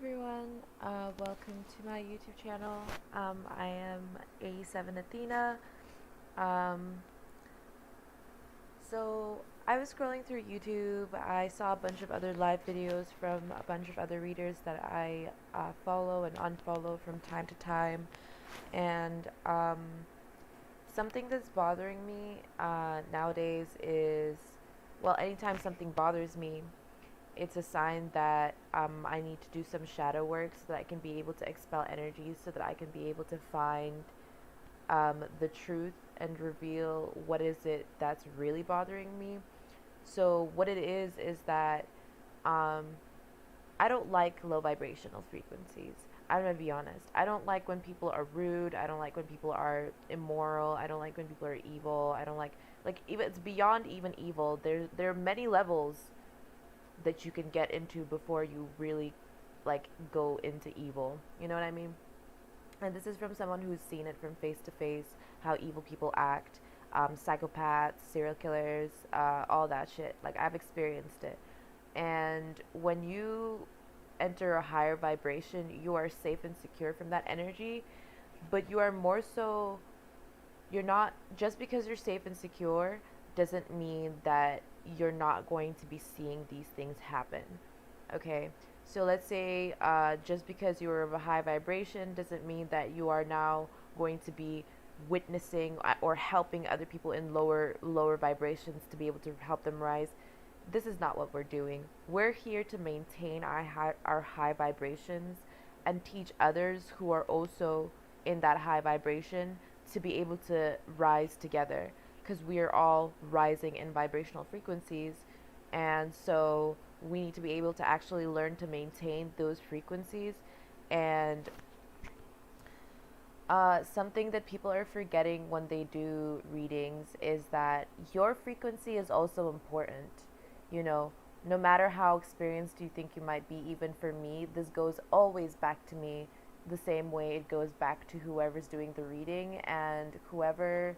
everyone, welcome to my YouTube channel. I am A7Athena. Um, so I was scrolling through YouTube. I saw a bunch of other live videos from a bunch of other readers that I follow and unfollow from time to time. And something that's bothering me nowadays is, well, anytime something bothers me, it's a sign that I need to do some shadow work so that I can be able to expel energies, so that I can be able to find the truth and reveal what is it that's really bothering me. So what it is that um, I don't like low vibrational frequencies. I'm gonna be honest. I don't like when people are rude. I don't like when people are immoral. I don't like when people are evil. I don't like even it's beyond even evil. There are many levels that you can get into before you really like go into evil. You know what I mean? And this is from someone who's seen it from face to face, how evil people act, psychopaths, serial killers, all that shit. Like I've experienced it. And when you enter a higher vibration, you are safe and secure from that energy, but you are more so, you're not, just because you're safe and secure doesn't mean that you're not going to be seeing these things happen. Okay, so let's say just because you're of a high vibration doesn't mean that you are now going to be witnessing or helping other people in lower vibrations to be able to help them rise. This is not what we're doing. We're here to maintain our high vibrations and teach others who are also in that high vibration to be able to rise together, because we are all rising in vibrational frequencies. And so we need to be able to actually learn to maintain those frequencies. And something that people are forgetting when they do readings is that your frequency is also important. You know, no matter how experienced you think you might be, even for me, this goes always back to me the same way it goes back to whoever's doing the reading and whoever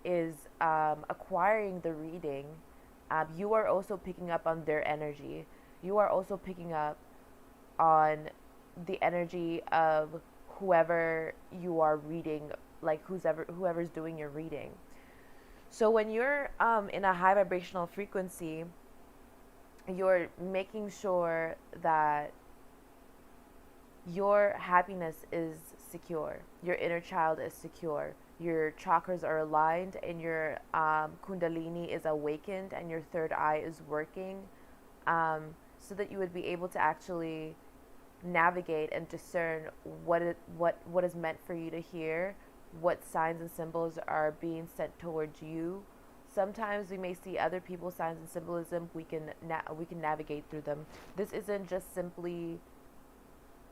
is acquiring the reading. You are also picking up on their energy. You are also picking up on the energy of whoever you are reading, like whoever's doing your reading. So when you're in a high vibrational frequency, you're making sure that your happiness is secure, your inner child is secure, your chakras are aligned, and your kundalini is awakened, and your third eye is working, so that you would be able to actually navigate and discern what is meant for you to hear, what signs and symbols are being sent towards you. Sometimes we may see other people's signs and symbolism. We can navigate through them. This isn't just simply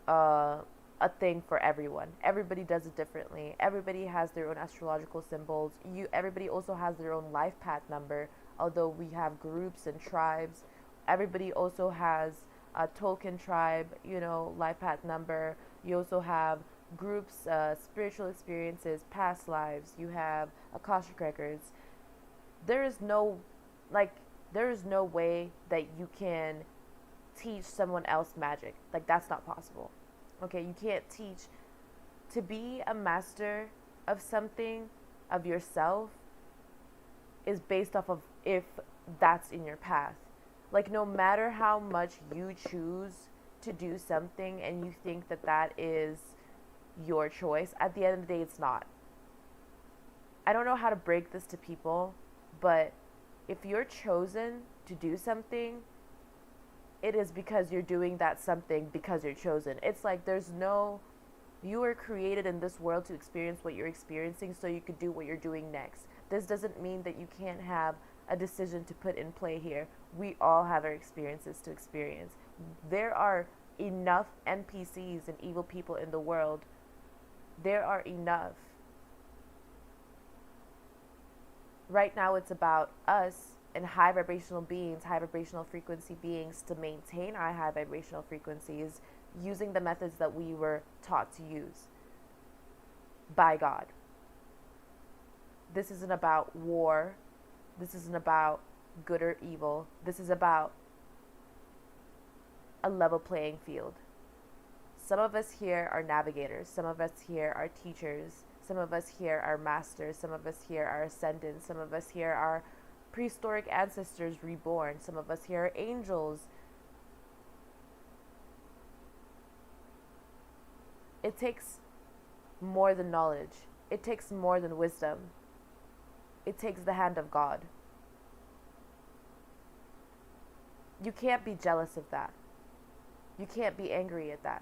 a thing for everyone. Everybody does it differently. Everybody has their own astrological symbols. Everybody also has their own life path number. Although we have groups and tribes, everybody also has a Tolkien tribe, life path number. You also have groups, spiritual experiences, past lives. You have Akashic records. There is no, like, there is no way that you can teach someone else magic. Like, that's not possible. Okay, you can't teach. To be a master of something, of yourself, is based off of if that's in your path. Like, no matter how much you choose to do something and you think that that is your choice, at the end of the day, it's not. I don't know how to break this to people, but if you're chosen to do something, it is because you're doing that something because you're chosen. It's like you were created in this world to experience what you're experiencing so you could do what you're doing next. This doesn't mean that you can't have a decision to put in play here. We all have our experiences to experience. There are enough NPCs and evil people in the world. There are enough. Right now it's about us and high vibrational beings, high vibrational frequency beings, to maintain our high vibrational frequencies using the methods that we were taught to use by God. This isn't about war. This isn't about good or evil. This is about a level playing field. Some of us here are navigators. Some of us here are teachers. Some of us here are masters. Some of us here are ascendants. Some of us here are prehistoric ancestors reborn. Some of us here are angels. It takes more than knowledge. It takes more than wisdom. It takes the hand of God. You can't be jealous of that. You can't be angry at that.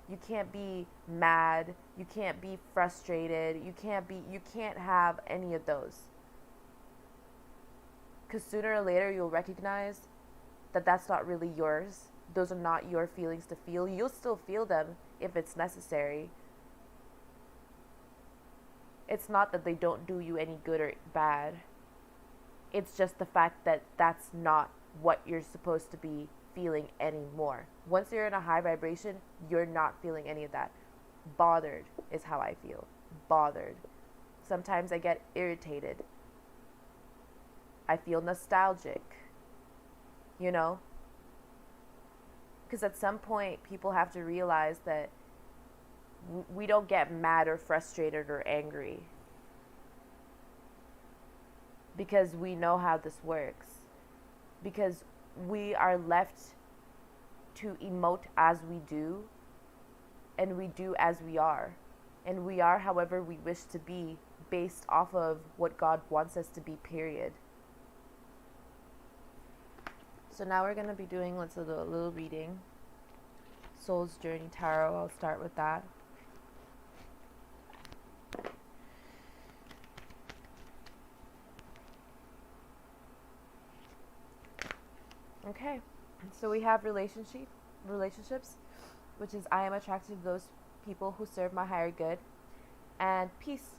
You can't be mad. You can't be frustrated. You can't have any of those. Because sooner or later you'll recognize that that's not really yours. Those are not your feelings to feel. You'll still feel them if it's necessary. It's not that they don't do you any good or bad. It's just the fact that that's not what you're supposed to be feeling anymore. Once you're in a high vibration, you're not feeling any of that. Bothered is how I feel. Bothered. Sometimes I get irritated. I feel nostalgic. You know? Because at some point, people have to realize that we don't get mad or frustrated or angry. Because we know how this works. Because we are left to emote as we do, and we do as we are. And we are however we wish to be, based off of what God wants us to be, period. So now we're going to be doing, let's do a little reading. Soul's Journey Tarot, I'll start with that. Okay, so we have relationships, which is I am attracted to those people who serve my higher good, and peace.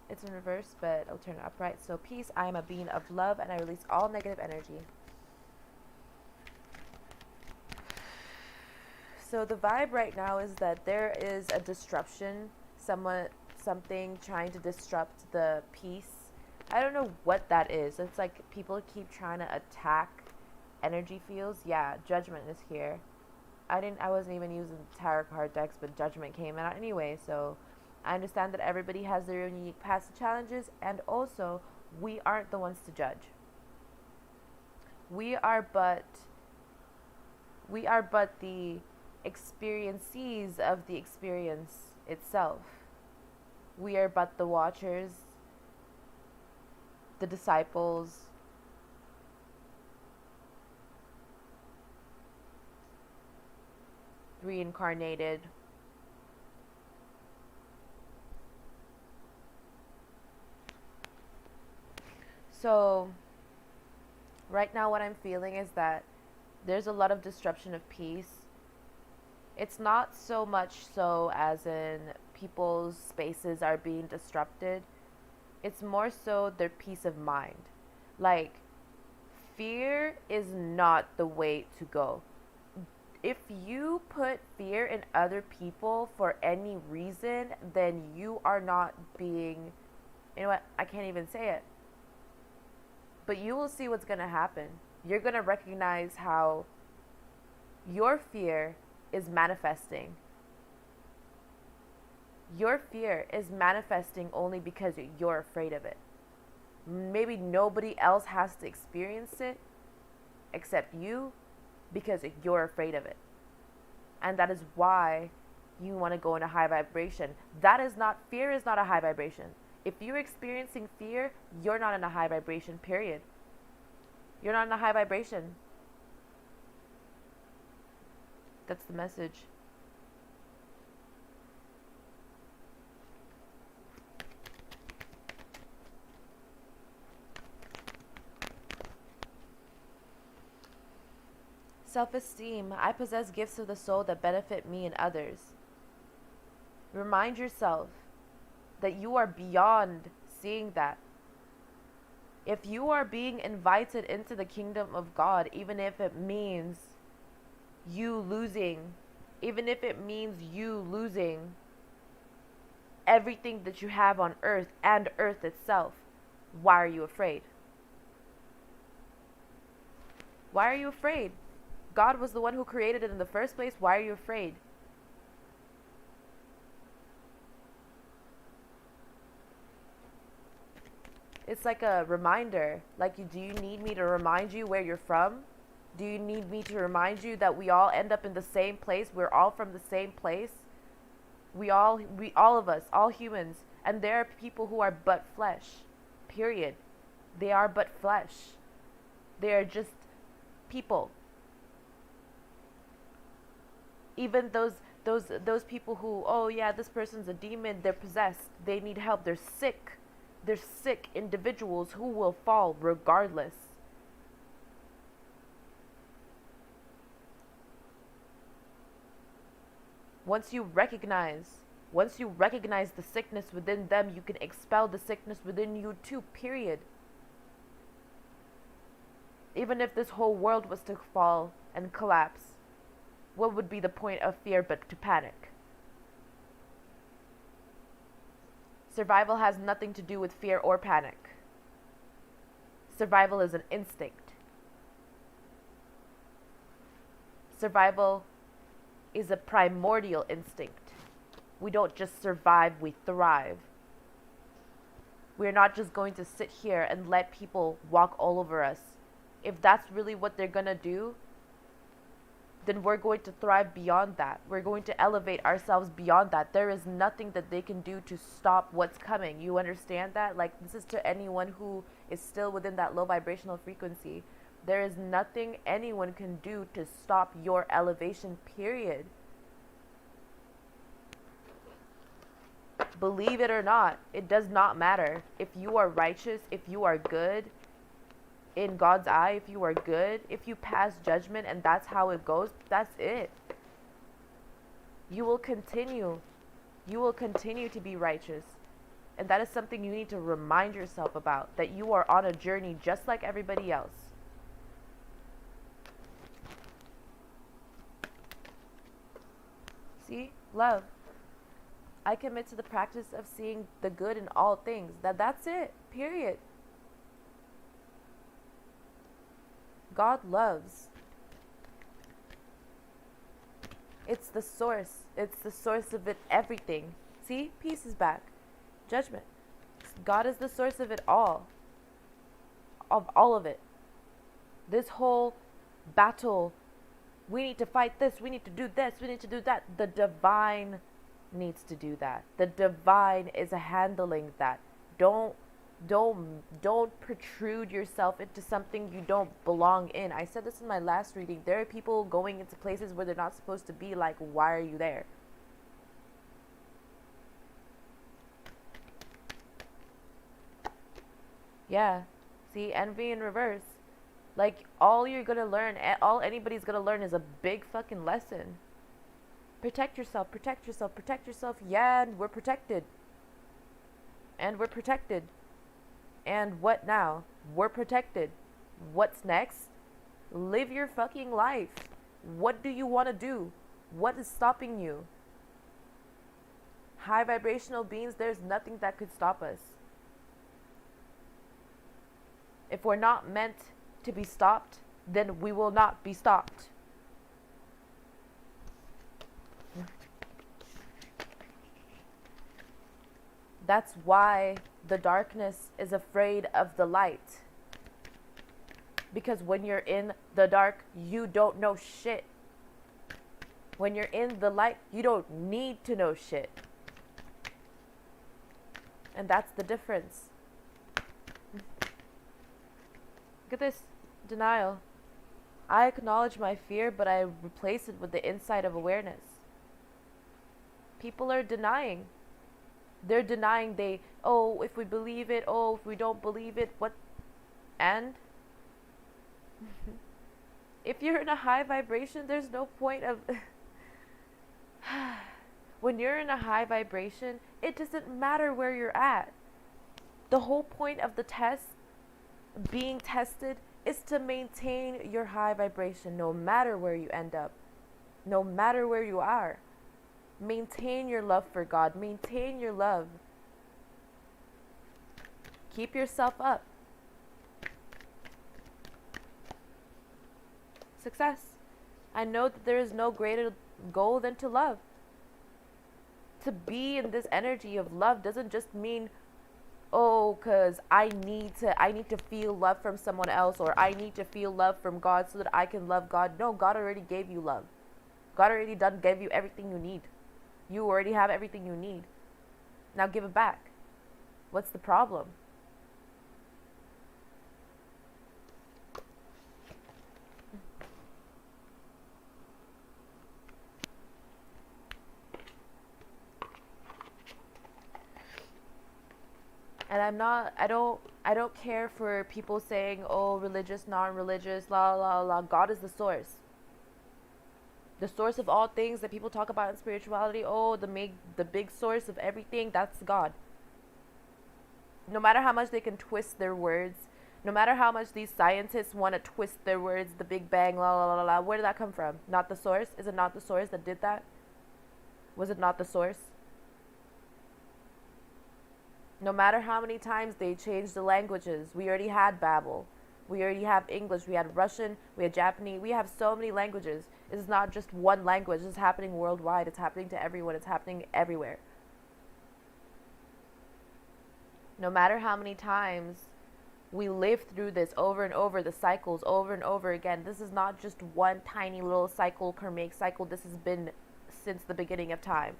It's in reverse, but I'll turn it upright. So peace, I am a being of love, and I release all negative energy. So the vibe right now is that there is a disruption, something trying to disrupt the peace. I don't know what that is. It's like people keep trying to attack energy fields. Yeah, judgment is here. I wasn't even using tarot card decks, but judgment came out anyway. So I understand that everybody has their own unique past challenges, and also we aren't the ones to judge. We are but the experiencees of the experience itself. We are but the watchers, the disciples, reincarnated. So right now what I'm feeling is that there's a lot of disruption of peace. It's not so much so as in people's spaces are being disrupted. It's more so their peace of mind. Like, fear is not the way to go. If you put fear in other people for any reason, then you are not being, you know what, I can't even say it. But you will see what's going to happen. You're going to recognize how your fear is manifesting. Your fear is manifesting only because you're afraid of it. Maybe nobody else has to experience it except you, because you're afraid of it. And that is why you want to go into high vibration. Fear is not a high vibration. If you're experiencing fear, you're not in a high vibration, period. You're not in a high vibration. That's the message. Self-esteem. I possess gifts of the soul that benefit me and others. Remind yourself that you are beyond seeing that. If you are being invited into the kingdom of God, even if it means you losing everything that you have on earth and earth itself, why are you afraid? Why are you afraid? God was the one who created it in the first place. Why are you afraid? It's like a reminder. Like, do you need me to remind you where you're from? Do you need me to remind you that we all end up in the same place? We're all from the same place. We all of us, all humans. And there are people who are but flesh. Period. They are but flesh. They are just people. Even those people who, oh yeah, this person's a demon, they're possessed, they need help, they're sick. They're sick individuals who will fall regardless. Once you recognize the sickness within them, you can expel the sickness within you too, period. Even if this whole world was to fall and collapse, what would be the point of fear but to panic? Survival has nothing to do with fear or panic. Survival is an instinct. Survival is a primordial instinct. We don't just survive, we thrive. We're not just going to sit here and let people walk all over us. If that's really what they're gonna do, then we're going to thrive beyond that. We're going to elevate ourselves beyond that. There is nothing that they can do to stop what's coming. You understand that? Like, this is to anyone who is still within that low vibrational frequency. There is nothing anyone can do to stop your elevation, period. Believe it or not, it does not matter. If you are righteous, if you are good, in God's eye, if you are good, if you pass judgment and that's how it goes, that's it. You will continue to be righteous. And that is something you need to remind yourself about, that you are on a journey just like everybody else. See? Love. I commit to the practice of seeing the good in all things. That's it. Period. God loves. It's the source. It's the source of it, everything. See? Peace is back. Judgment. God is the source of it all. Of all of it. This whole battle, we need to fight this, we need to do this, we need to do that. The divine needs to do that. The divine is handling that. Don't protrude yourself into something you don't belong in. I said this in my last reading. There are people going into places where they're not supposed to be. Like, why are you there? Yeah. See, envy in reverse. Like, all you're gonna learn, all anybody's gonna learn is a big fucking lesson. Protect yourself, protect yourself, protect yourself. Yeah, and we're protected. And we're protected. And what now? We're protected. What's next? Live your fucking life. What do you want to do? What is stopping you? High vibrational beings, there's nothing that could stop us. If we're not meant to be stopped, then we will not be stopped. That's why the darkness is afraid of the light. Because when you're in the dark, you don't know shit. When you're in the light, you don't need to know shit. And that's the difference. Look at this. Denial. I acknowledge my fear, but I replace it with the insight of awareness. People are denying. They're denying if we believe it, if we don't believe it, what? And? If you're in a high vibration, there's no point of... When you're in a high vibration, it doesn't matter where you're at. The whole point of the test, being tested, is to maintain your high vibration no matter where you end up, no matter where you are. Maintain your love for God. Maintain your love. Keep yourself up. Success. I know that there is no greater goal than to love. To be in this energy of love doesn't just mean oh, because I need to feel love from someone else, or I need to feel love from God so that I can love God. No, God already gave you love. God already gave you everything you need. You already have everything you need. Now give it back. What's the problem? And I don't care for people saying, oh, religious, non-religious, la la la. God is the source. The source of all things that people talk about in spirituality. Oh, the big source of everything, that's God. No matter how much they can twist their words, no matter how much these scientists want to twist their words, the Big Bang, la la la la, where did that come from? Not the source? Is it not the source that did that? Was it not the source? No matter how many times they changed the languages, we already had Babel. We already have English, we had Russian, we had Japanese, we have so many languages. It's not just one language, it's happening worldwide, it's happening to everyone, it's happening everywhere. No matter how many times we live through this over and over, the cycles over and over again, this is not just one tiny little cycle, karmic cycle, this has been since the beginning of time.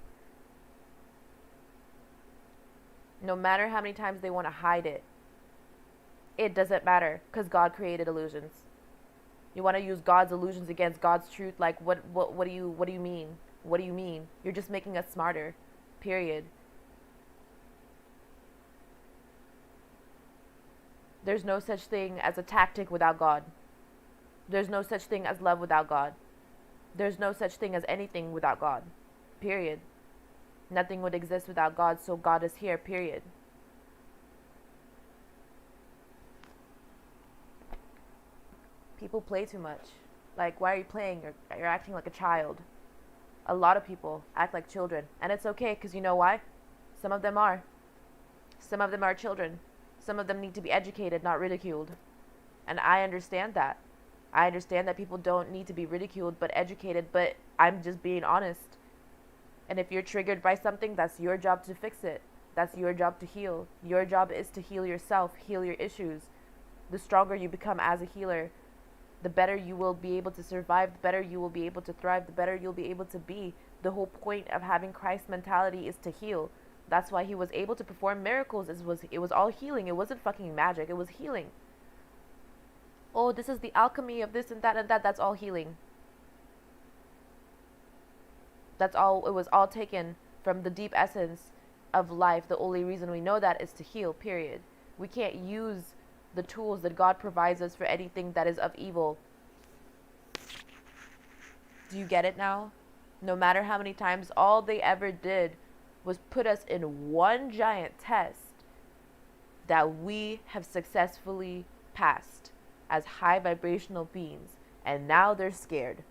No matter how many times they want to hide it, it doesn't matter, because God created illusions. You want to use God's illusions against God's truth? Like, what do you mean? What do you mean? You're just making us smarter. Period. There's no such thing as a tactic without God. There's no such thing as love without God. There's no such thing as anything without God. Period. Nothing would exist without God, so God is here. Period. People play too much. Like, why are you playing? You're acting like a child. A lot of people act like children. And it's okay, because you know why? Some of them are. Some of them are children. Some of them need to be educated, not ridiculed. And I understand that. I understand that people don't need to be ridiculed, but educated. But I'm just being honest. And if you're triggered by something, that's your job to fix it. That's your job to heal. Your job is to heal yourself, heal your issues. The stronger you become as a healer, the better you will be able to survive, the better you will be able to thrive, the better you'll be able to be. The whole point of having Christ's mentality is to heal. That's why he was able to perform miracles. It was all healing. It wasn't fucking magic. It was healing. Oh, this is the alchemy of this and that and that. That's all healing. That's all. It was all taken from the deep essence of life. The only reason we know that is to heal, period. We can't use the tools that God provides us for anything that is of evil. Do you get it now? No matter how many times, all they ever did was put us in one giant test that we have successfully passed as high vibrational beings. And now they're scared.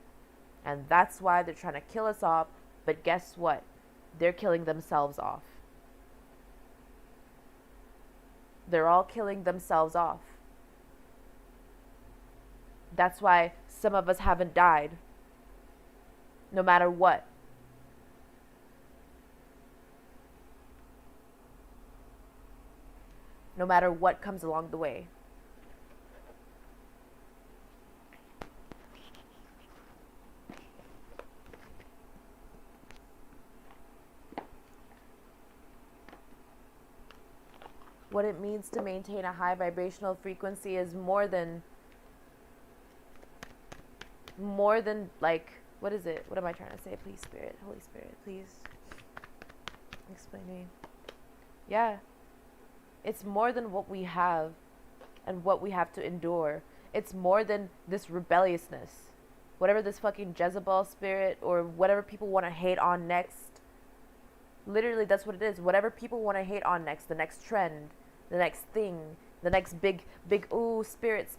And that's why they're trying to kill us off. But guess what? They're killing themselves off. They're all killing themselves off. That's why some of us haven't died. No matter what. No matter what comes along the way. What it means to maintain a high vibrational frequency is more than like, what is it? What am I trying to say? Please, Spirit, Holy Spirit, please explain to me. Yeah. It's more than what we have and what we have to endure. It's more than this rebelliousness. Whatever this fucking Jezebel spirit or whatever people want to hate on next. Literally, that's what it is. Whatever people want to hate on next, the next trend, the next thing, the next big, ooh, spirit.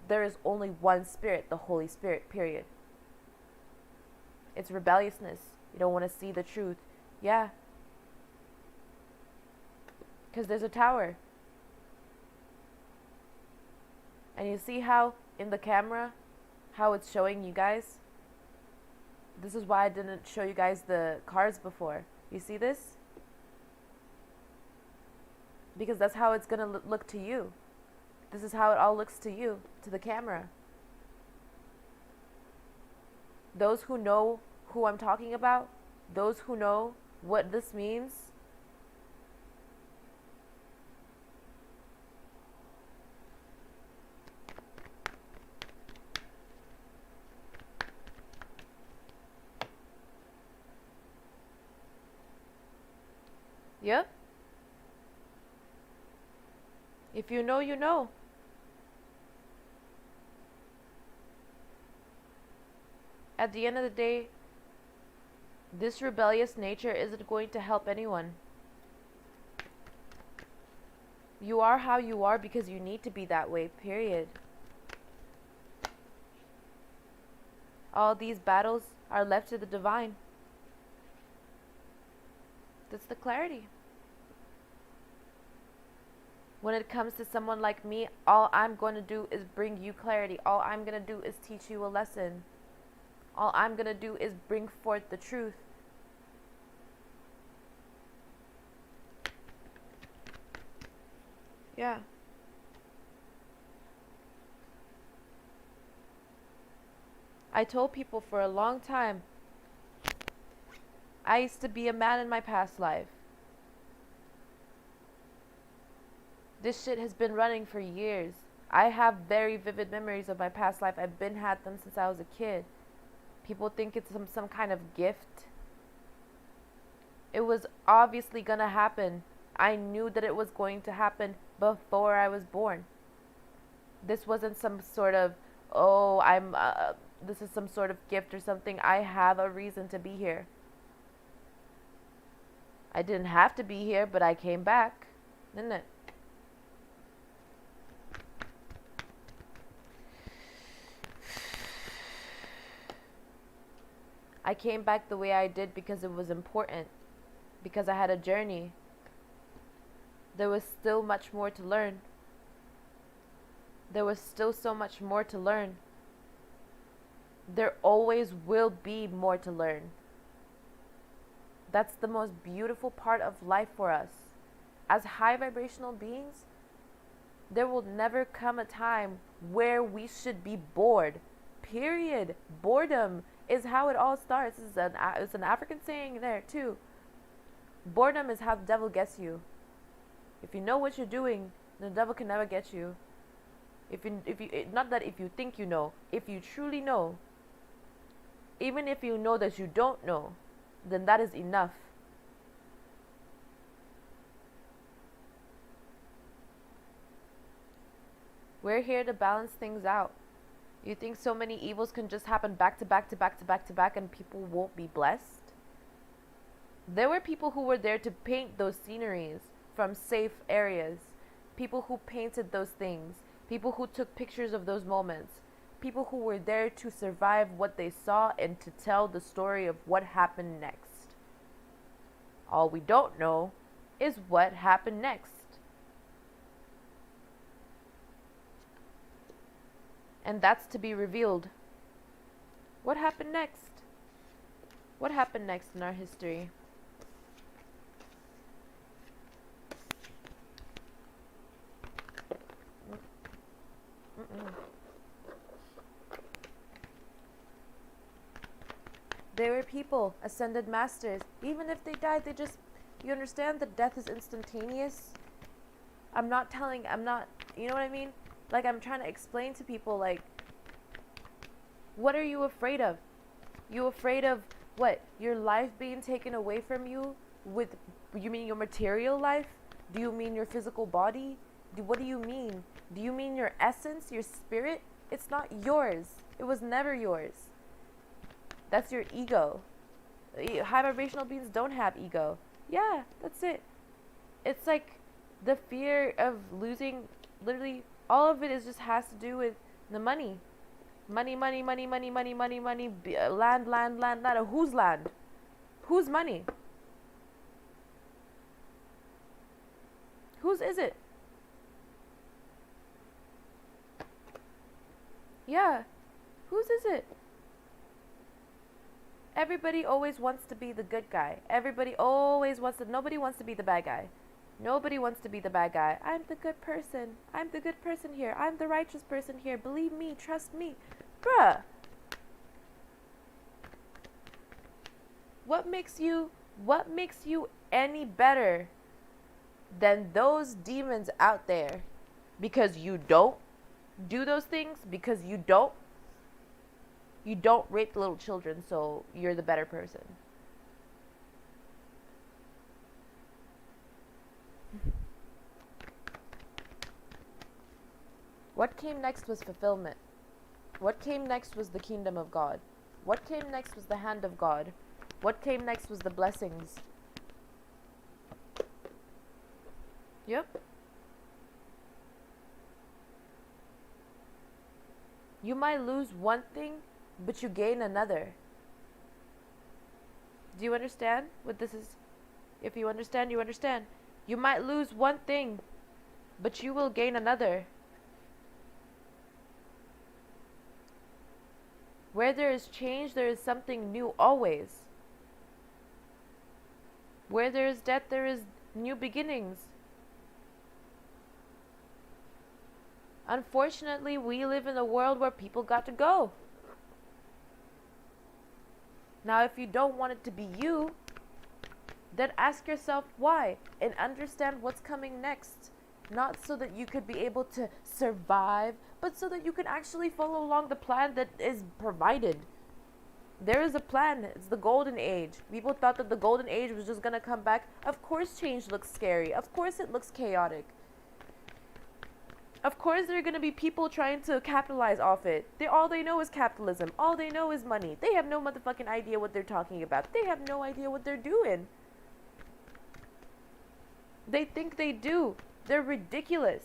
There is only one spirit, the Holy Spirit, period. It's rebelliousness. You don't want to see the truth. Yeah. Because there's a tower. And you see how, in the camera, how it's showing you guys? This is why I didn't show you guys the cards before. You see this? because that's how it's going to look to you. This is how it all looks to you, to the camera. Those who know who I'm talking about, those who know what this means, yep. If you know, you know. At the end of the day, this rebellious nature isn't going to help anyone. You are how you are because you need to be that way, period. All these battles are left to the divine. That's the clarity. When it comes to someone like me, all I'm going to do is bring you clarity. All I'm going to do is teach you a lesson. All I'm going to do is bring forth the truth. Yeah. I told people for a long time, I used to be a man in my past life. This shit has been running for years. I have very vivid memories of my past life. I've been had them since I was a kid. People think it's some kind of gift. It was obviously gonna happen. I knew that it was going to happen before I was born. This wasn't some sort of, oh, this is some sort of gift or something. I have a reason to be here. I didn't have to be here, but I came back, didn't it? I came back the way I did because it was important, because I had a journey. There was still much more to learn. There was still so much more to learn. There always will be more to learn. That's the most beautiful part of life for us. As high vibrational beings, there will never come a time where we should be bored. Period. Boredom is how it all starts. It's an African saying there too. Boredom is how the devil gets you. If you know what you're doing, the devil can never get you. Not that if you think you know, if you truly know, even if you know that you don't know, then that is enough. We're here to balance things out. You think so many evils can just happen back to back to back to back to back and people won't be blessed? There were people who were there to paint those sceneries from safe areas. People who painted those things. People who took pictures of those moments. People who were there to survive what they saw and to tell the story of what happened next. All we don't know is what happened next. And that's to be revealed. What happened next? What happened next in our history? They were people, ascended masters. Even if they died, you understand that death is instantaneous? you know what I mean? Like, I'm trying to explain to people, like, what are you afraid of? You afraid of what? Your life being taken away from you? You mean your material life? Do you mean your physical body? What do you mean? Do you mean your essence, your spirit? It's not yours. It was never yours. That's your ego. High vibrational beings don't have ego. Yeah, that's it. It's like the fear of losing, literally, all of it has to do with the money. Money, money, money, money, money, money, money, land, land, land, land. Whose land? Whose money? Whose is it? Yeah. Whose is it? Everybody always wants to be the good guy. Nobody wants to be the bad guy. Nobody wants to be the bad guy. I'm the good person. I'm the good person here. I'm the righteous person here. Believe me. Trust me. Bruh. What makes you any better than those demons out there? Because you don't do those things? Because you don't rape little children, so you're the better person. What came next was fulfillment. What came next was the kingdom of God. What came next was the hand of God. What came next was the blessings. Yep. You might lose one thing, but you gain another. Do you understand what this is? If you understand, you understand. You might lose one thing, but you will gain another. Where there is change, there is something new always. Where there is death, there is new beginnings. Unfortunately, we live in a world where people got to go. Now, if you don't want it to be you, then ask yourself why and understand what's coming next. Not so that you could be able to survive, but so that you can actually follow along the plan that is provided. There is a plan. It's the golden age. People thought that the golden age was just gonna come back. Of course change looks scary. Of course it looks chaotic. Of course there are gonna be people trying to capitalize off it. All they know is capitalism. All they know is money. They have no motherfucking idea what they're talking about. They have no idea what they're doing. They think they do. They're ridiculous.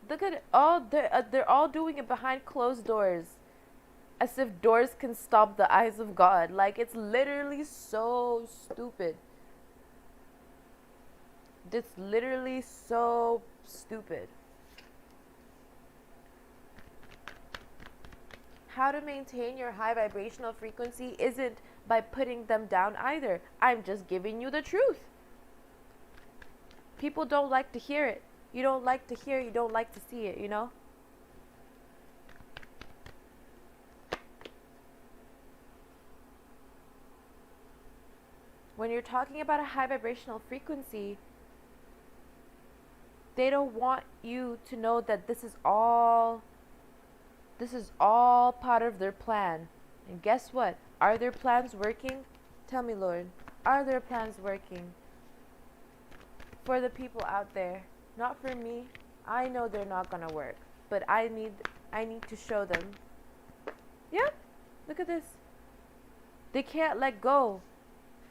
Look at it. They're all doing it behind closed doors, as if doors can stop the eyes of God. Like, it's literally so stupid. It's literally so stupid. How to maintain your high vibrational frequency isn't by putting them down either. I'm just giving you the truth. People don't like to hear it. You don't like to hear it, you don't like to see it, you know? When you're talking about a high vibrational frequency, they don't want you to know that this is all part of their plan. And guess what? Are their plans working? Tell me, Lord. Are their plans working? For the people out there. Not for me. I know they're not gonna work. But I need to show them. Yep. Look at this. They can't let go.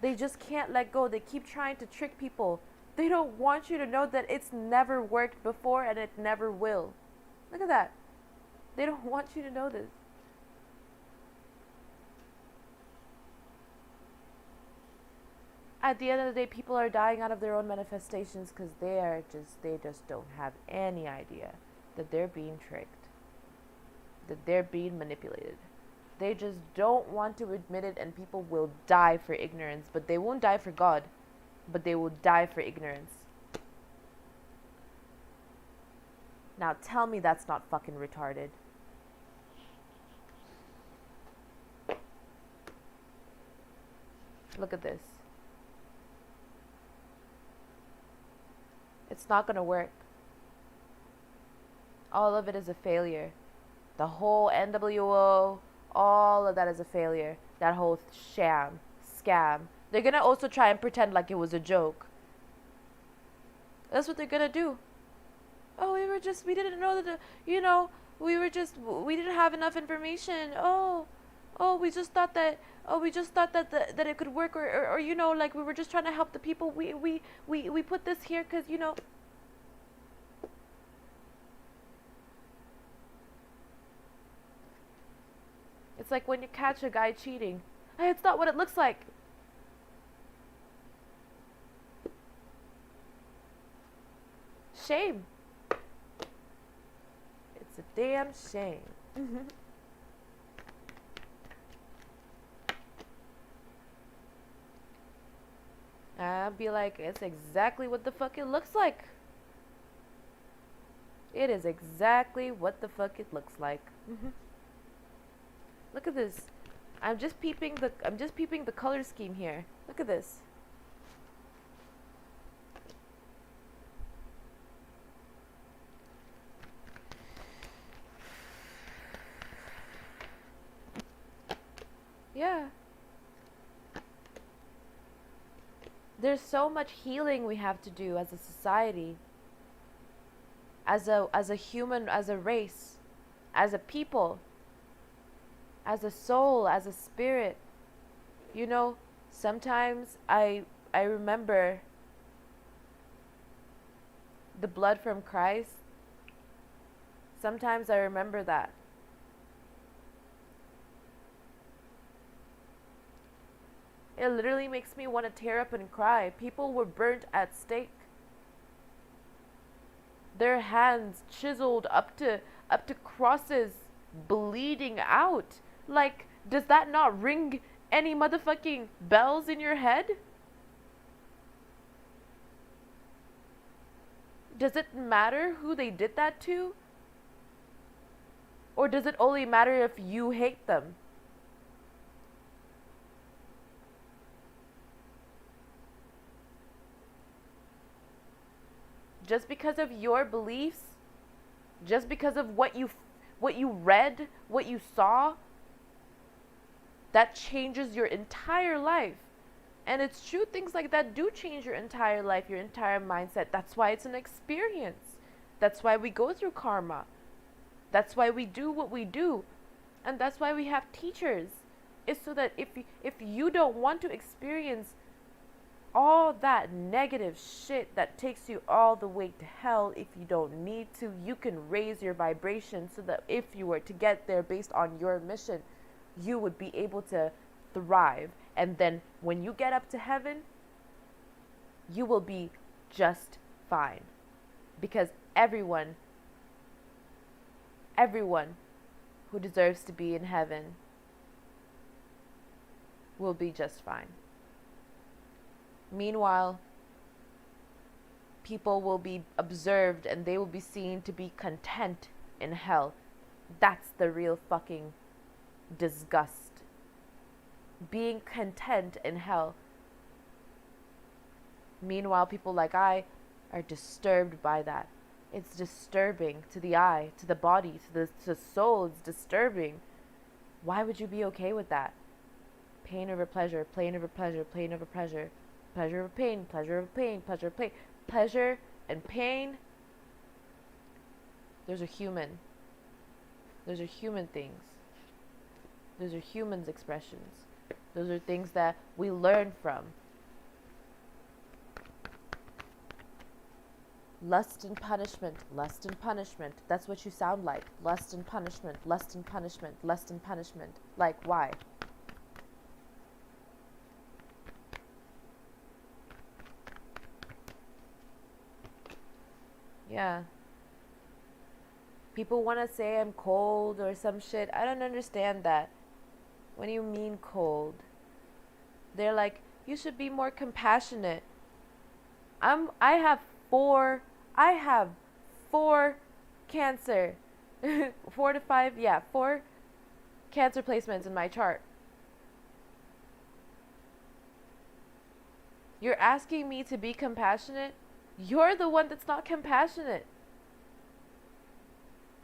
They just can't let go. They keep trying to trick people. They don't want you to know that it's never worked before and it never will. Look at that. They don't want you to know this. At the end of the day, people are dying out of their own manifestations because they just don't have any idea that they're being tricked, that they're being manipulated. They just don't want to admit it, and people will die for ignorance, but they won't die for God, but they will die for ignorance. Now tell me that's not fucking retarded. Look at this. It's not gonna work. All of it is a failure. The whole NWO, all of that is a failure. That whole sham, scam. They're gonna also try and pretend like it was a joke. That's what they're gonna do. Oh, we didn't know that, we didn't have enough information. We just thought that that it could work, or like we were just trying to help the people. We put this here because it's like when you catch a guy cheating. Hey, it's not what it looks like. Shame. It's a damn shame. I'd be like, it's exactly what the fuck it looks like. It is exactly what the fuck it looks like. Look at this. I'm just peeping the color scheme here. Look at this. Yeah. There's so much healing we have to do as a society, as a human, as a race, as a people, as a soul, as a spirit. You know, sometimes I remember the blood from Christ. Sometimes I remember that. It literally makes me want to tear up and cry. People were burnt at stake. Their hands chiseled up to crosses, bleeding out. Like, does that not ring any motherfucking bells in your head? Does it matter who they did that to? Or does it only matter if you hate them? Just because of your beliefs, just because of what you read, what you saw, that changes your entire life. And it's true, things like that do change your entire life, your entire mindset. That's why it's an experience. That's why we go through karma. That's why we do what we do. And that's why we have teachers. It's so that if you don't want to experience all that negative shit that takes you all the way to hell, if you don't need to, you can raise your vibration so that if you were to get there based on your mission, you would be able to thrive. And then when you get up to heaven, you will be just fine. Because everyone who deserves to be in heaven will be just fine. Meanwhile, people will be observed and they will be seen to be content in hell. That's the real fucking disgust. Being content in hell. Meanwhile, people like I are disturbed by that. It's disturbing to the eye, to the body, to the soul. It's disturbing. Why would you be okay with that? Pain over pleasure, pain over pleasure, pain over pleasure. Pleasure over pain, pleasure over pain, pleasure over pain. Pleasure and pain, those are human. Those are human things. Those are humans' expressions. Those are things that we learn from. Lust and punishment, lust and punishment. That's what you sound like. Lust and punishment, lust and punishment, lust and punishment. Like, why? Yeah. People want to say I'm cold or some shit. I don't understand that. What do you mean cold? They're like, you should be more compassionate. I have four cancer. 4 to 5, yeah, 4 cancer placements in my chart. You're asking me to be compassionate? You're the one that's not compassionate.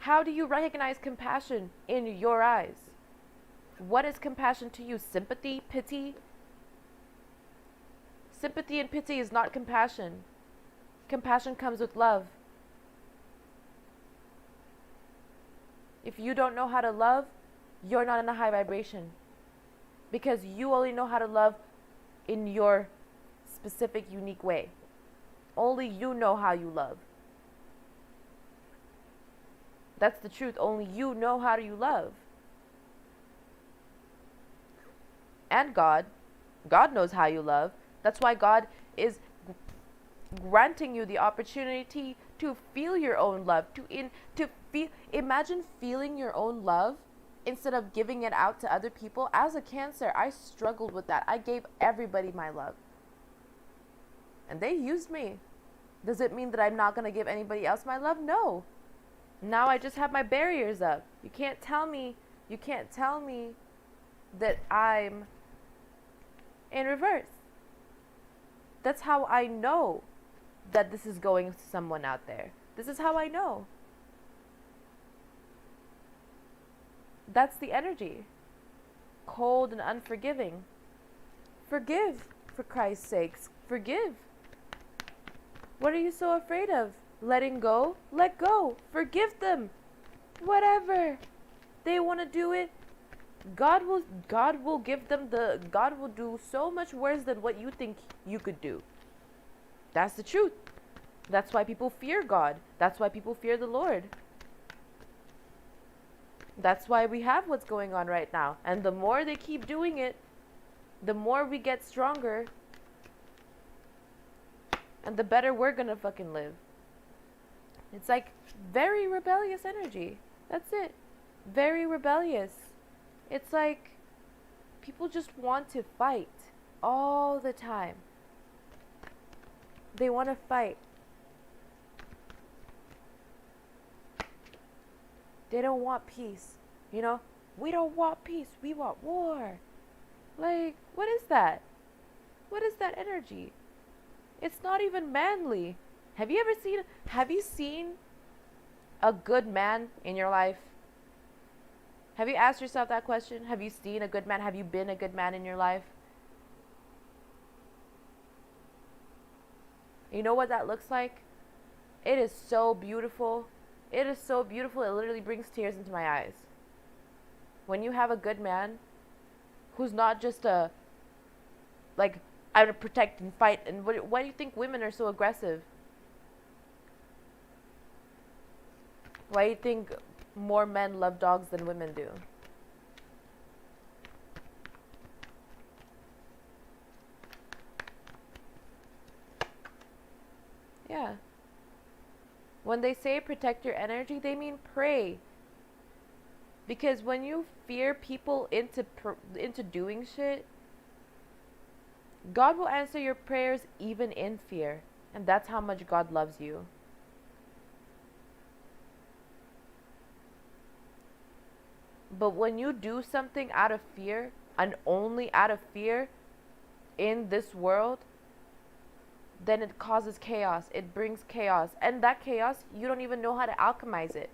How do you recognize compassion in your eyes? What is compassion to you? Sympathy? Pity? Sympathy and pity is not compassion. Compassion comes with love. If you don't know how to love, you're not in a high vibration. Because you only know how to love in your specific, unique way. Only you know how you love. That's the truth. Only you know how you love. And God knows how you love. That's why God is granting you the opportunity to feel your own love. Imagine feeling your own love instead of giving it out to other people. As a Cancer, I struggled with that. I gave everybody my love. and they used me. Does it mean that I'm not going to give anybody else my love? No. Now I just have my barriers up. You can't tell me that I'm in reverse. That's how I know that this is going to someone out there. This is how I know. That's the energy. Cold and unforgiving. Forgive, for Christ's sakes. Forgive. What are you so afraid of? Letting go? Let go. Forgive them. Whatever. They want to do it. God will give them God will do so much worse than what you think you could do. That's the truth. That's why people fear God. That's why people fear the Lord. That's why we have what's going on right now. And the more they keep doing it, the more we get stronger. And the better we're gonna fucking live. It's like very rebellious energy. That's it. Very rebellious. It's like people just want to fight all the time. They want to fight. They don't want peace. You know? We don't want peace. We want war. Like, what is that? What is that energy? It's not even manly. Have you seen a good man in your life? Have you asked yourself that question? Have you seen a good man? Have you been a good man in your life? You know what that looks like? It is so beautiful. It is so beautiful. It literally brings tears into my eyes. When you have a good man who's not just I would protect and fight. And why do you think women are so aggressive? Why do you think more men love dogs than women do? Yeah. When they say protect your energy, they mean pray. Because when you fear people into doing shit, God will answer your prayers even in fear. And that's how much God loves you. But when you do something out of fear, and only out of fear in this world, then it causes chaos. It brings chaos. And that chaos, you don't even know how to alchemize it.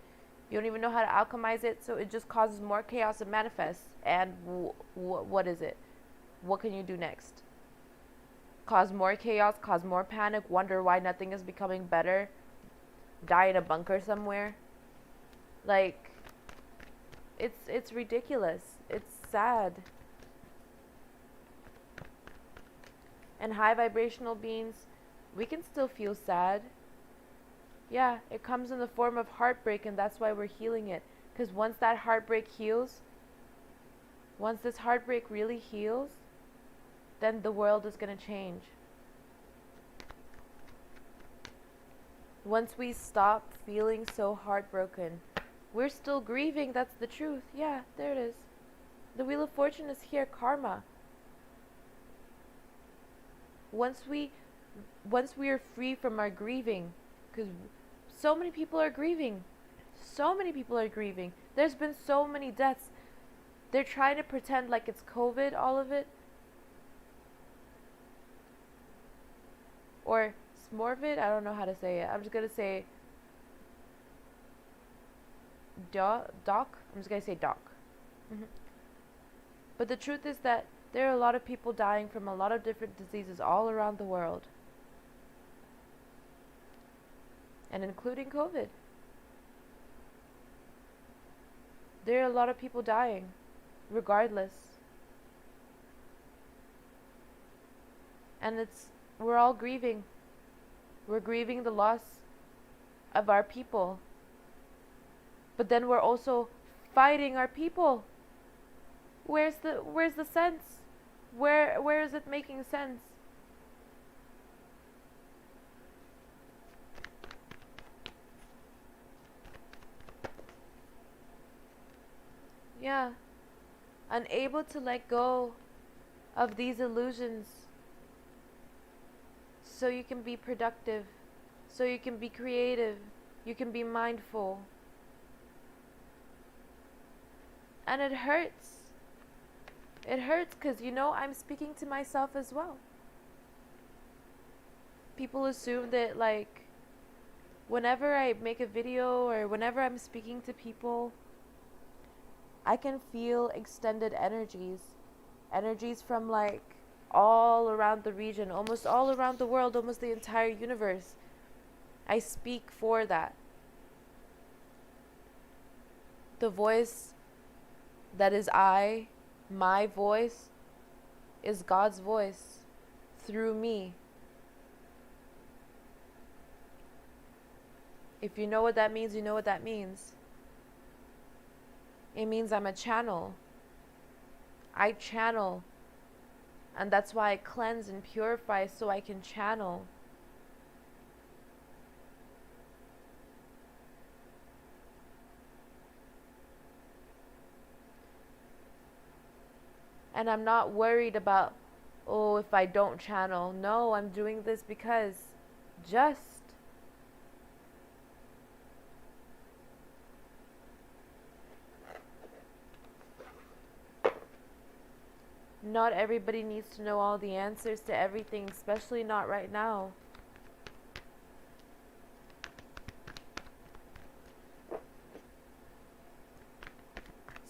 You don't even know how to alchemize it, so it just causes more chaos to manifest. And what is it? What can you do next? Cause more chaos, cause more panic, wonder why nothing is becoming better, die in a bunker somewhere. Like, it's ridiculous. It's sad. And high vibrational beings, we can still feel sad. Yeah, it comes in the form of heartbreak, and that's why we're healing it. Because once that heartbreak heals, once this heartbreak really heals, then the world is going to change. Once we stop feeling so heartbroken, we're still grieving, that's the truth. Yeah, there it is. The Wheel of Fortune is here, karma. Once we are free from our grieving, because so many people are grieving. So many people are grieving. There's been so many deaths. They're trying to pretend like it's COVID, all of it. Or Smorvid, I don't know how to say it. I'm just going to say Doc. I'm just going to say Doc. But the truth is that there are a lot of people dying from a lot of different diseases all around the world. And including COVID. There are a lot of people dying, regardless. And we're all grieving. We're grieving the loss of our people. But then we're also fighting our people. Where's the sense? Where is it making sense? Yeah. Unable to let go of these illusions. so you can be productive, so you can be creative, you can be mindful. And it hurts. It hurts because, I'm speaking to myself as well. People assume that, like, whenever I make a video or whenever I'm speaking to people, I can feel extended energies. Energies from, like, all around the region, almost all around the world, almost the entire universe. I speak for that. The voice that is my voice, is God's voice through me. If you know what that means, you know what that means. It means I'm a channel. I channel. And that's why I cleanse and purify, so I can channel. And I'm not worried about, if I don't channel. No, I'm doing this because just. Not everybody needs to know all the answers to everything, especially not right now.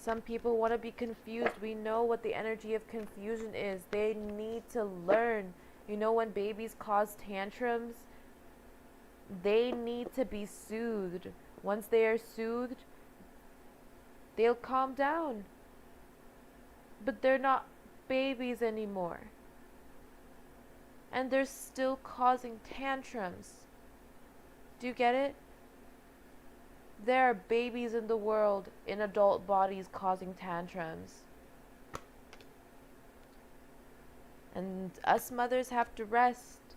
Some people want to be confused. We know what the energy of confusion is. They need to learn. When babies cause tantrums, they need to be soothed. Once they are soothed, they'll calm down. But they're not babies anymore. And they're still causing tantrums. Do you get it? There are babies in the world in adult bodies causing tantrums. And us mothers have to rest.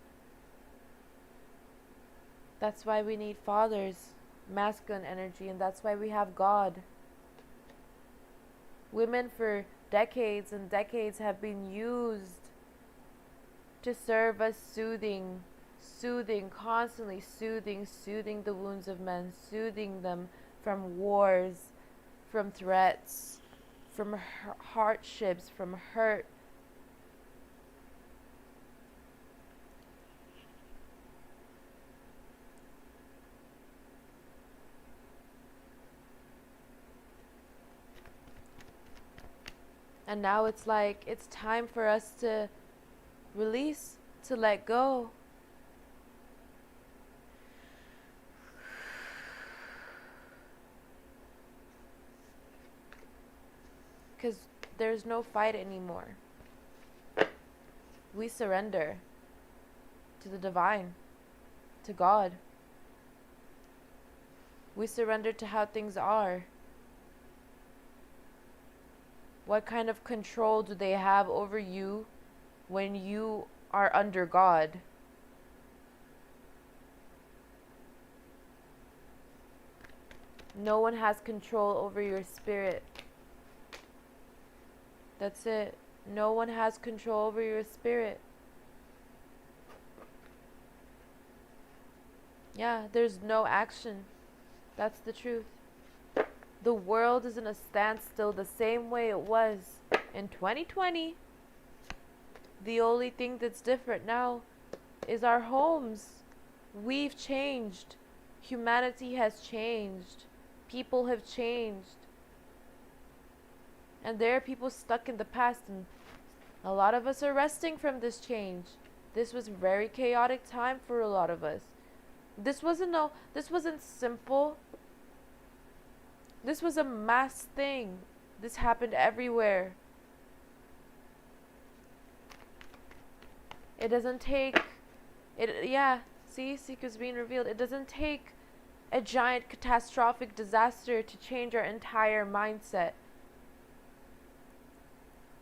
That's why we need fathers, masculine energy, and that's why we have God. Women for decades and decades have been used to serve as soothing, constantly soothing the wounds of men, soothing them from wars, from threats, from hardships, from hurt. And now it's like, it's time for us to release, to let go. Because there's no fight anymore. We surrender to the divine, to God. We surrender to how things are. What kind of control do they have over you when you are under God? No one has control over your spirit. That's it. No one has control over your spirit. Yeah, there's no action. That's the truth. The world is in a standstill the same way it was in 2020. The only thing that's different now is our homes. We've changed. Humanity has changed. People have changed. And there are people stuck in the past, and a lot of us are resting from this change. This was a very chaotic time for a lot of us. This wasn't simple. This was a mass thing. This happened everywhere. It doesn't take secrets being revealed. It doesn't take a giant catastrophic disaster to change our entire mindset.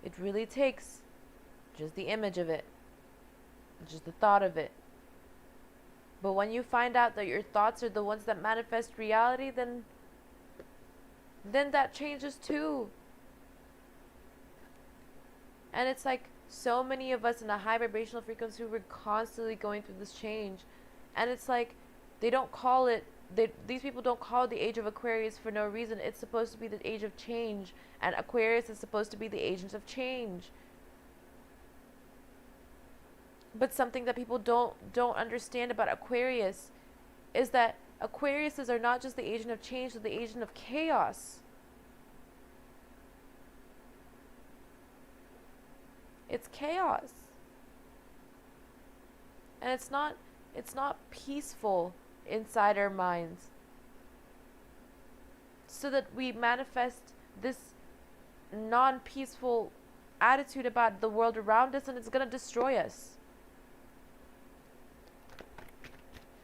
It really takes just the image of it, just the thought of it. But when you find out that your thoughts are the ones that manifest reality, then that changes too. And it's like, So many of us in a high vibrational frequency, we're constantly going through this change. And it's like, they don't call it, these people don't call it the age of Aquarius for no reason. It's supposed to be the age of change. And Aquarius is supposed to be the agent of change. But something that people don't understand about Aquarius is that Aquariuses are not just the agent of change, they're the agent of chaos. It's chaos. And it's not peaceful inside our minds. So that we manifest this non-peaceful attitude about the world around us, and it's going to destroy us.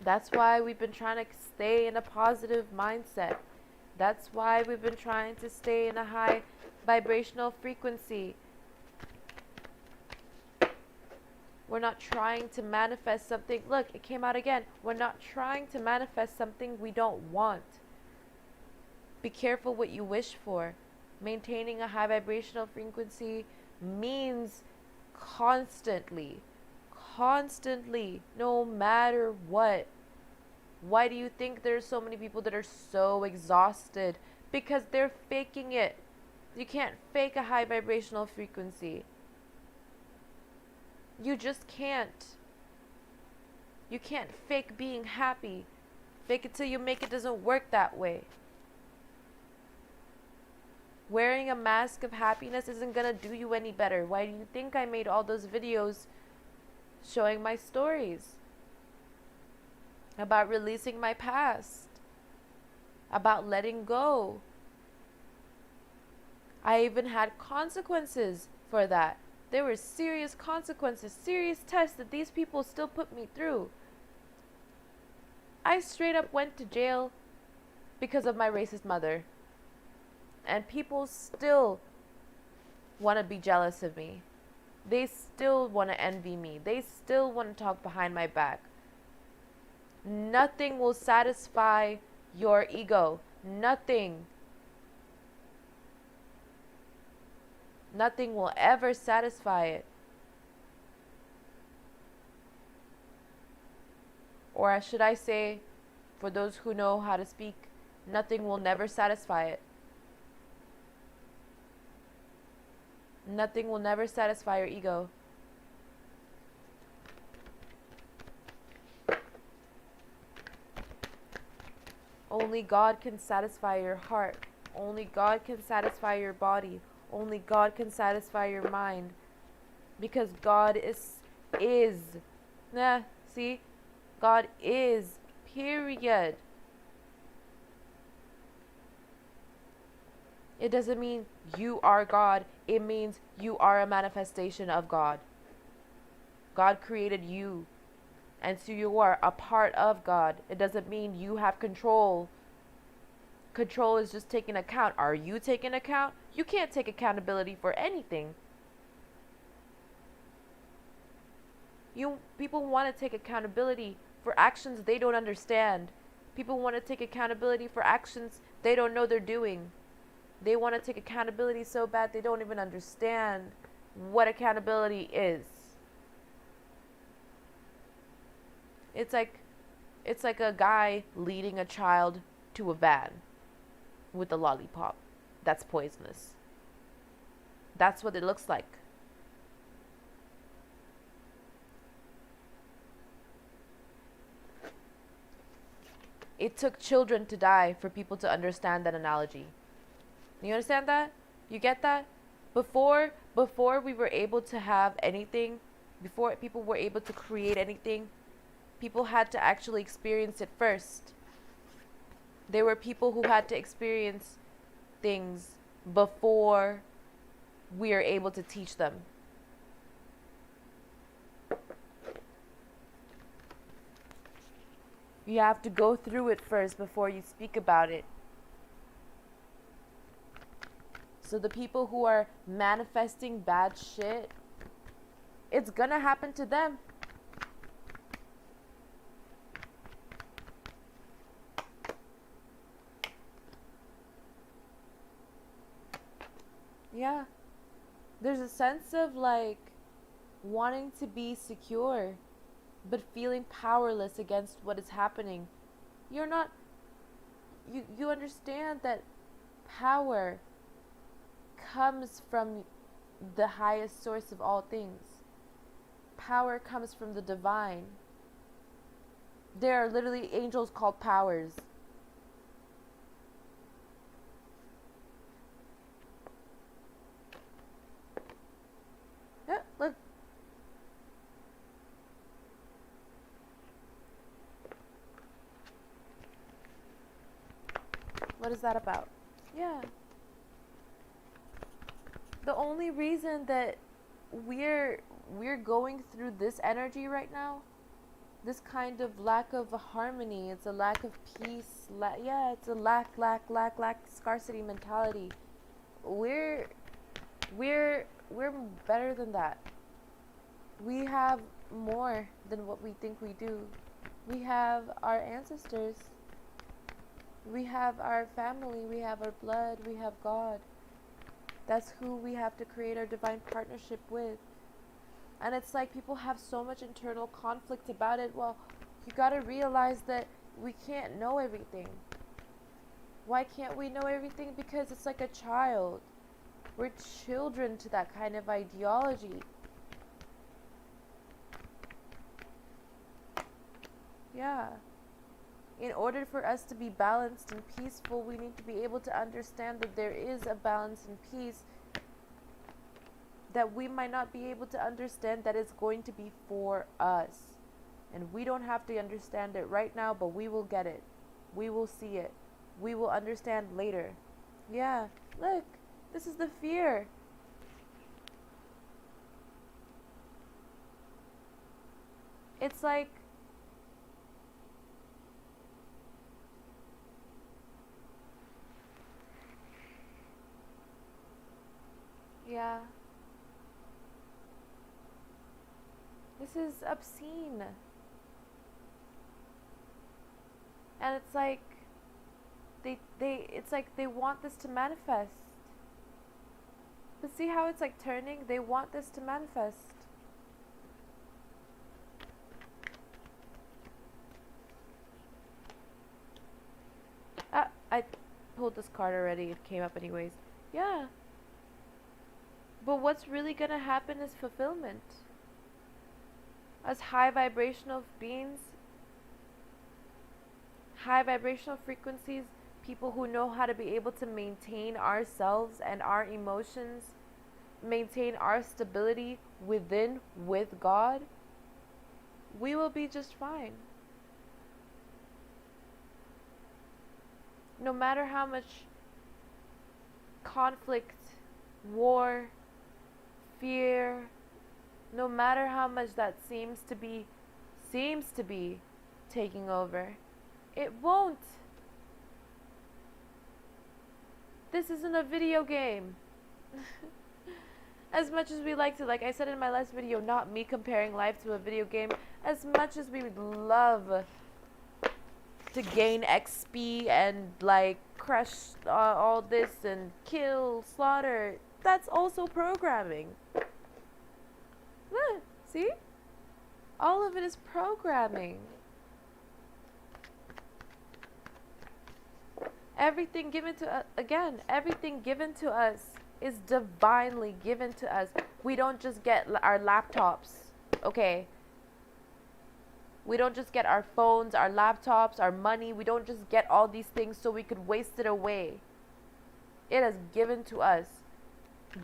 That's why we've been trying to stay in a positive mindset. That's why we've been trying to stay in a high vibrational frequency. We're not trying to manifest something. Look, it came out again. We're not trying to manifest something we don't want. Be careful what you wish for. Maintaining a high vibrational frequency means constantly, no matter what. Why do you think there's so many people that are so exhausted? Because they're faking it. You can't fake a high vibrational frequency. You just can't. You can't fake being happy. Fake it till you make it doesn't work that way. Wearing a mask of happiness isn't gonna do you any better. Why do you think I made all those videos showing my stories about releasing my past, about letting go? I even had consequences for that. There were serious consequences, serious tests that these people still put me through. I straight up went to jail because of my racist mother. And people still want to be jealous of me. They still want to envy me. They still want to talk behind my back. Nothing will satisfy your ego. Nothing. Nothing will ever satisfy it. Or should I say, for those who know how to speak, nothing will never satisfy it. Nothing will never satisfy your ego. Only God can satisfy your heart. Only God can satisfy your body. Only God can satisfy your mind. Because God is. See? God is. Period. It doesn't mean you are God. It means you are a manifestation of God. God created you. And so you are a part of God. It doesn't mean you have control. Control is just taking account. Are you taking account? You can't take accountability for anything. People want to take accountability for actions they don't understand. People want to take accountability for actions they don't know they're doing. They want to take accountability so bad they don't even understand what accountability is. It's like a guy leading a child to a van with a lollipop. That's poisonous. That's what it looks like. It took children to die for people to understand that analogy. You understand that? You get that? Before we were able to have anything, before people were able to create anything, people had to actually experience it first. There were people who had to experience things before we are able to teach them. You have to go through it first before you speak about it. So the people who are manifesting bad shit, it's gonna happen to them. Yeah. There's a sense of like wanting to be secure, but feeling powerless against what is happening. You're not, you understand that power comes from the highest source of all things. Power comes from the divine. There are literally angels called powers. Yeah, look. What is that about? Yeah. The only reason that we're going through this energy right now, this kind of lack of harmony, it's a lack of peace. Yeah, it's a lack, scarcity mentality. We're better than that. We have more than what we think we do. We have our ancestors. We have our family. We have our blood. We have God. That's who we have to create our divine partnership with. And it's like people have so much internal conflict about it. Well, you got to realize that we can't know everything. Why can't we know everything? Because it's like a child. We're children to that kind of ideology. Yeah. In order for us to be balanced and peaceful, we need to be able to understand that there is a balance and peace that we might not be able to understand, that is going to be for us. And we don't have to understand it right now, but we will get it. We will see it. We will understand later. Yeah, look, this is the fear. It's like, yeah, this is obscene. And it's like, it's like they want this to manifest. But see how it's like turning? They want this to manifest. I pulled this card already. It came up anyways. Yeah. But what's really gonna happen is fulfillment. As high vibrational beings, high vibrational frequencies, people who know how to be able to maintain ourselves and our emotions, maintain our stability within with God, we will be just fine. No matter how much conflict, war, fear, no matter how much that seems to be taking over, it won't. This isn't a video game. As much as we like to, like I said in my last video, not me comparing life to a video game, as much as we would love to gain XP and like crush all this and kill, slaughter, that's also programming. See? All of it is programming. Everything given to us, again, everything given to us is divinely given to us. We don't just get our laptops, okay? We don't just get our phones, our laptops, our money. We don't just get all these things so we could waste it away. It is given to us.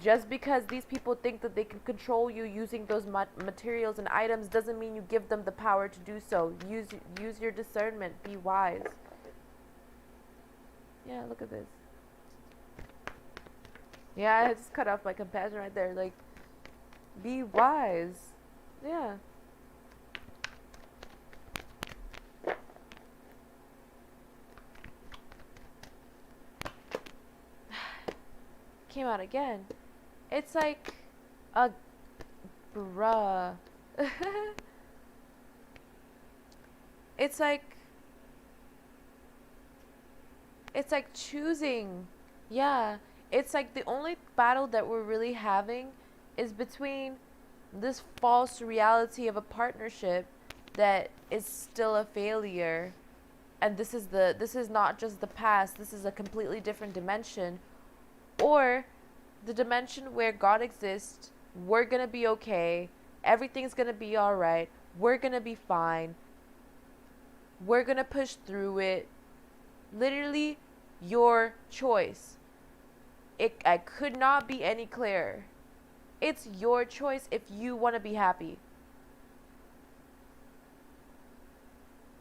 Just because these people think that they can control you using those materials and items doesn't mean you give them the power to do so. Use your discernment. Be wise. Yeah, look at this. Yeah, I just cut off my compassion right there. Like, be wise. Yeah. Came out again. It's like a bruh. It's like choosing. Yeah. It's like the only battle that we're really having is between this false reality of a partnership that is still a failure, and this is not just the past, this is a completely different dimension, or the dimension where God exists, we're going to be okay, everything's going to be all right, we're going to be fine, we're going to push through it. Literally your choice. I could not be any clearer. It's your choice if you want to be happy.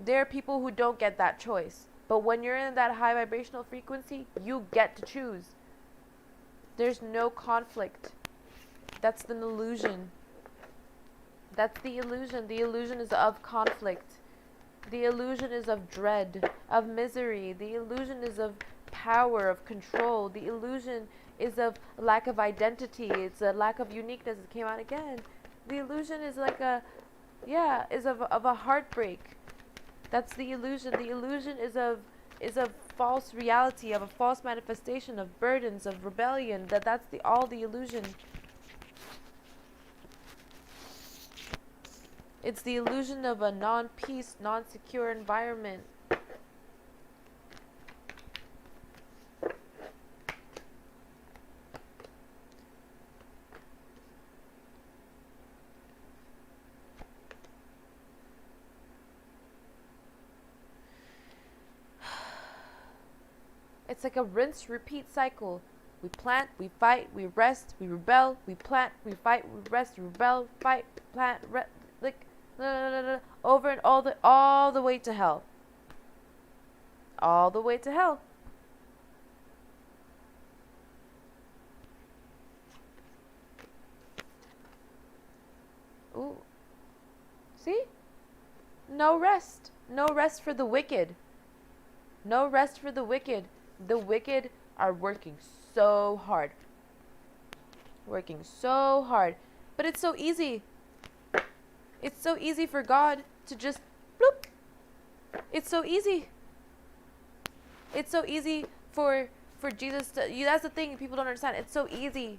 There are people who don't get that choice. But when you're in that high vibrational frequency, you get to choose. There's no conflict. That's an illusion. That's the illusion. The illusion is of conflict. The illusion is of dread, of misery. The illusion is of power, of control. The illusion is of lack of identity. It's a lack of uniqueness. It came out again. The illusion is like is of a heartbreak. That's the illusion. The illusion is of false reality, of a false manifestation, of burdens, of rebellion. That's all the illusion. It's the illusion of a non-peace, non-secure environment. It's like a rinse, repeat cycle. We plant, we fight, we rest, we rebel, we plant, we fight, we rest, rebel, fight, plant, like over and all the way to hell. All the way to hell. Ooh. See? No rest. No rest for the wicked. No rest for the wicked. The wicked are working so hard. Working so hard. But it's so easy. It's so easy for God to just bloop. It's so easy. It's so easy for Jesus to, that's the thing people don't understand. It's so easy.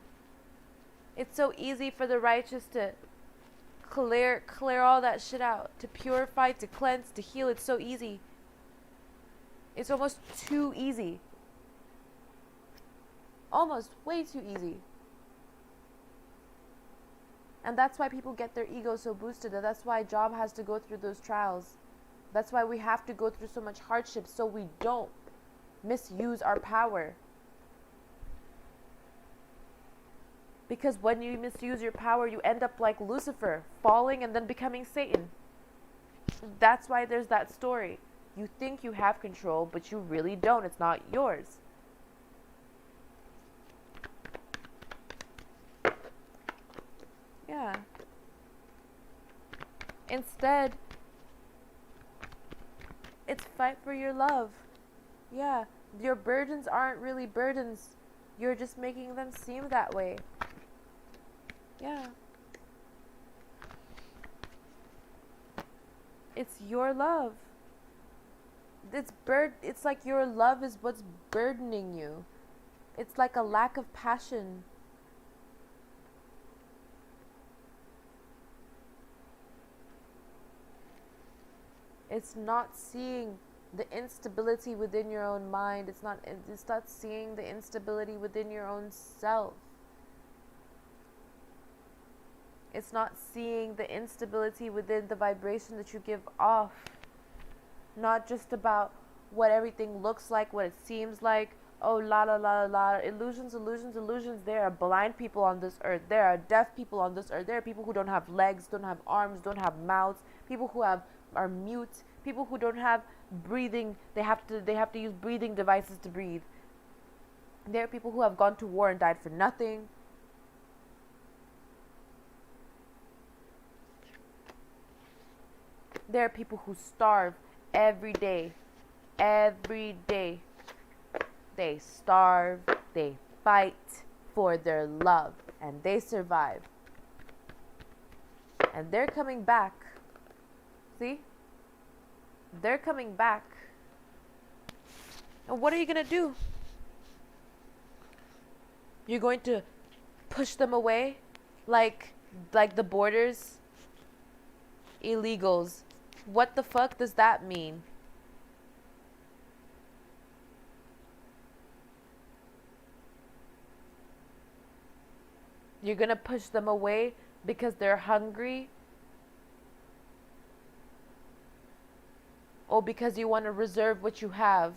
It's so easy for the righteous to clear all that shit out, to purify, to cleanse, to heal. It's so easy. It's almost too easy. Almost way too easy. And that's why people get their ego so boosted. And that's why Job has to go through those trials. That's why we have to go through so much hardship, so we don't misuse our power. Because when you misuse your power, you end up like Lucifer, falling and then becoming Satan. That's why there's that story. You think you have control, but you really don't. It's not yours. Yeah. Instead, it's fight for your love. Yeah. Your burdens aren't really burdens. You're just making them seem that way. Yeah. It's your love. It's like your love is what's burdening you. It's like a lack of passion. It's not seeing the instability within your own mind. It's not seeing the instability within your own self. It's not seeing the instability within the vibration that you give off. Not just about what everything looks like, what it seems like. Oh, la la la la. Illusions, illusions, illusions. There are blind people on this earth. There are deaf people on this earth. There are people who don't have legs, don't have arms, don't have mouths. People who are mute. People who don't have breathing. They have to use breathing devices to breathe. There are people who have gone to war and died for nothing. There are people who starve every day. Every day. They starve, they fight for their love, and they survive. And they're coming back. See? They're coming back. And what are you going to do? You're going to push them away? Like Like the borders, illegals. What the fuck does that mean? You're gonna push them away because they're hungry? Or because you want to reserve what you have?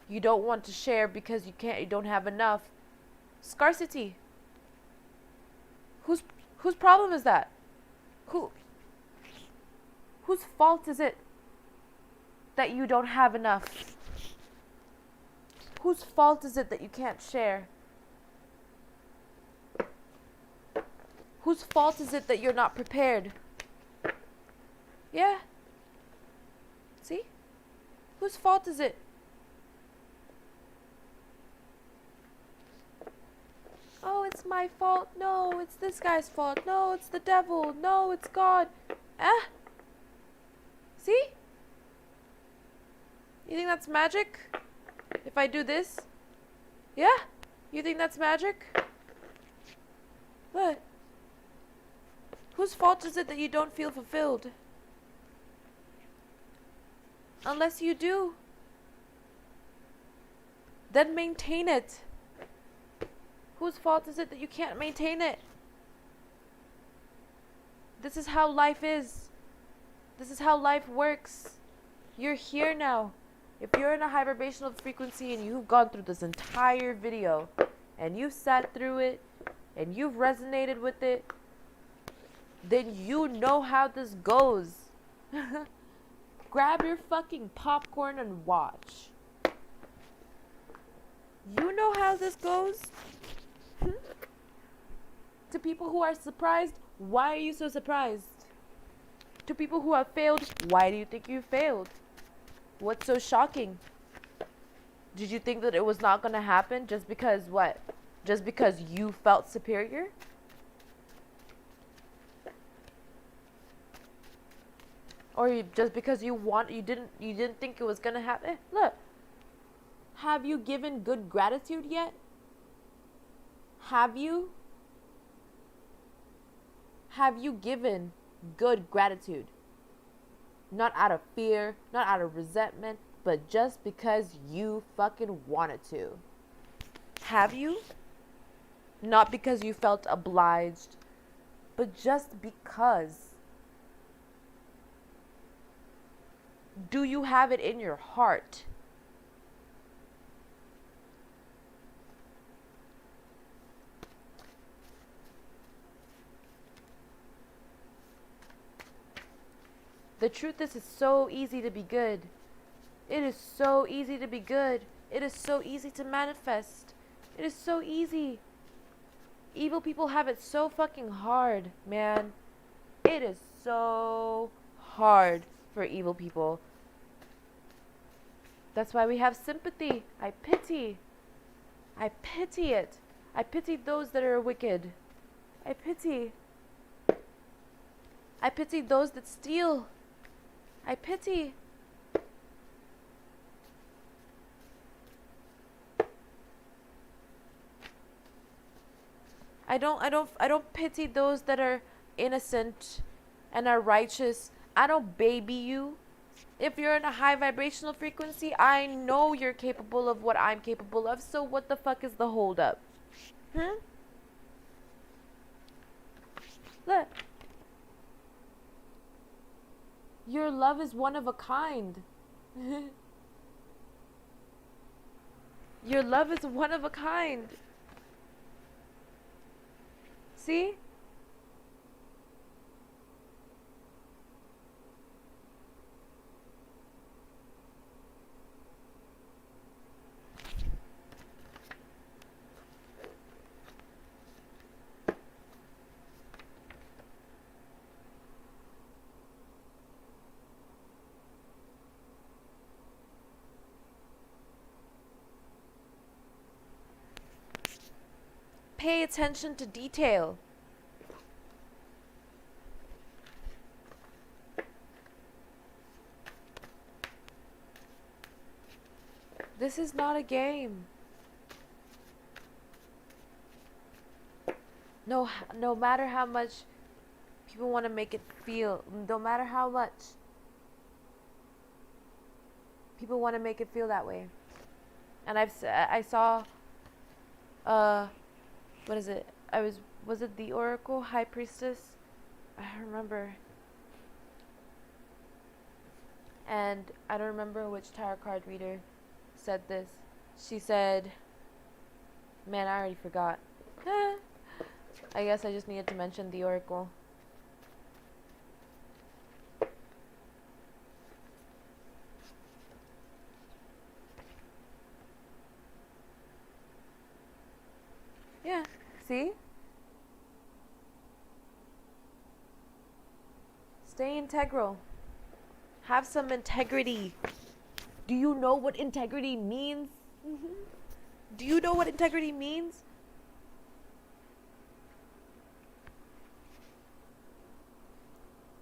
You don't want to share because you don't have enough. Scarcity. Whose problem is that? Who whose fault is it that you don't have enough? Whose fault is it that you can't share? Whose fault is it that you're not prepared? Yeah. See? Whose fault is it? Oh, it's my fault. No, it's this guy's fault. No, it's the devil. No, it's God. Ah. See? You think that's magic? If I do this? Yeah? You think that's magic? What? Whose fault is it that you don't feel fulfilled? Unless you do, then maintain it. Whose fault is it that you can't maintain it? This is how life is. This is how life works. You're here now. If you're in a high vibrational frequency and you've gone through this entire video and you've sat through it and you've resonated with it, then you know how this goes. Grab your fucking popcorn and watch. You know how this goes. To people who are surprised, why are you so surprised? To people who have failed, why do you think you failed? What's so shocking? Did you think that it was not going to happen just because what? Just because you felt superior? Or just because you didn't think it was going to happen? Look. Have you given good gratitude yet? Have you? Have you given good gratitude? Not out of fear, not out of resentment, but just because you fucking wanted to. Have you? Not because you felt obliged, but just because. Do you have it in your heart? The truth is, it's so easy to be good. It is so easy to be good. It is so easy to manifest. It is so easy. Evil people have it so fucking hard, man. It is so hard for evil people. That's why we have sympathy. I pity. I pity it. I pity those that are wicked. I pity. I pity those that steal. I pity. I don't pity those that are innocent and are righteous. I don't baby you. If you're in a high vibrational frequency, I know you're capable of what I'm capable of. So what the fuck is the hold up? Look. Your love is one of a kind. Your love is one of a kind. See? Pay attention to detail. This is not a game. No matter how much people want to make it feel, no matter how much people want to make it feel that way. And I saw what is it? Was it the Oracle High Priestess? I don't remember. And I don't remember which tarot card reader said this. She said, man, I already forgot. I guess I just needed to mention the Oracle. Yeah, see? Stay integral. Have some integrity. Do you know what integrity means? Do you know what integrity means?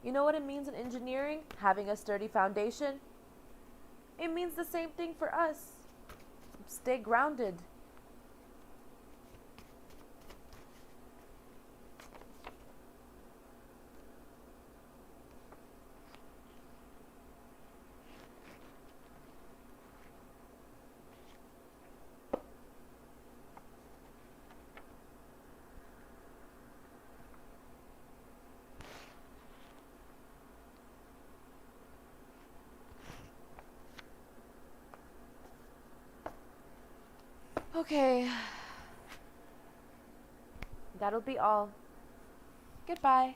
You know what it means in engineering? Having a sturdy foundation? It means the same thing for us. Stay grounded. Okay. That'll be all. Goodbye.